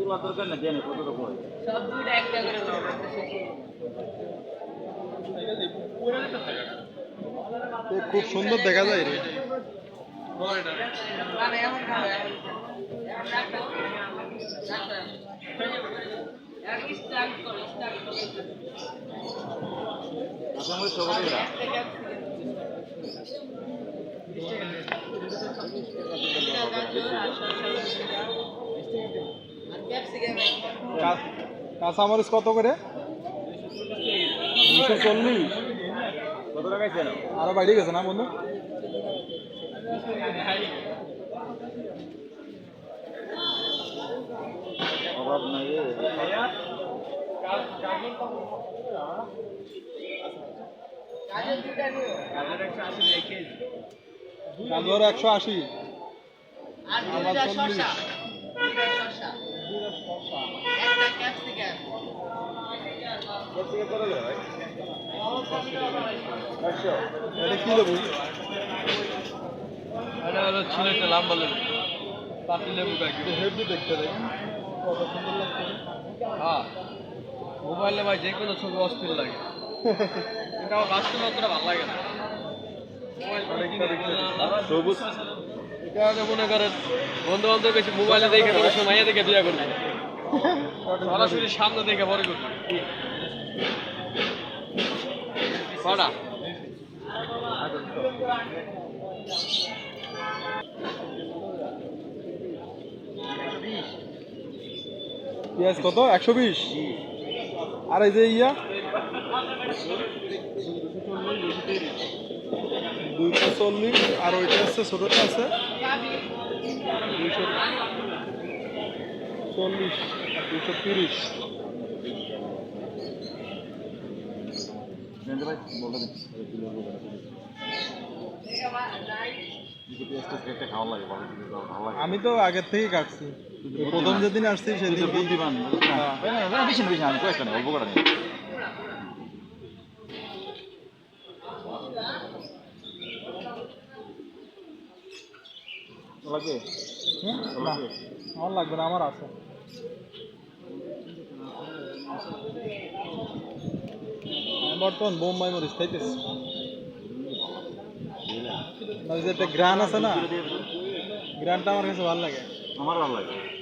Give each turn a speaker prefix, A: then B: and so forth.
A: দরকার না জানে কত রকম সব দুইটা একটা করে
B: খুব সুন্দর দেখা যায় রে
A: মানে এখন খাবে
B: কাঁচামরিচ কত করে 240
A: কত টাকা ছিল
B: আরো বাইরে গেছে না বন্ধু
A: অভাব নাই
B: গাজর 180 আবার 40 এটা কি লেবু
C: এটা হলো ছিলেটা লম্বা লেবু পাতি লেবু কাকি
B: হেভি দেখতে দেখেন কত সুন্দর লাগছে
C: হ্যাঁ মোবাইলে ভাই যে কোনো ছবি অস্থির লাগে এটা আমার বাস্তবে অতটা ভালো লাগে না
A: সবুজ
C: এটা মনে করেন বন্ধু বান্ধব বেশি মোবাইলে দেখে কোনো সময় মাইয়া দেখে বিয়া করবে সরাসরি সামনে দেখে পরে করবে কটা
B: পেঁয়াজ কত 120 আর এই যে ইয়া 240 আর ওইটা আছে ছোটটা আছে 240 আর 230
A: ভাই বলতে দিন খাওয়া লাগে ভালো লাগে
B: আমি তো আগের থেকেই কাটছি প্রথম যেদিন আসছি সেদিন
A: বুদ্ধিমান বেশি না বেশি আমি কয়েকটা নেই অল্প করে নেই লাগে
B: না আমার লাগবে না আমার আছে বর্তমান বোম্বাই মরিচ খাইতেছি একটা গ্রান আছে না গ্রানটা আমার কাছে ভালো লাগে
A: আমার ভালো লাগে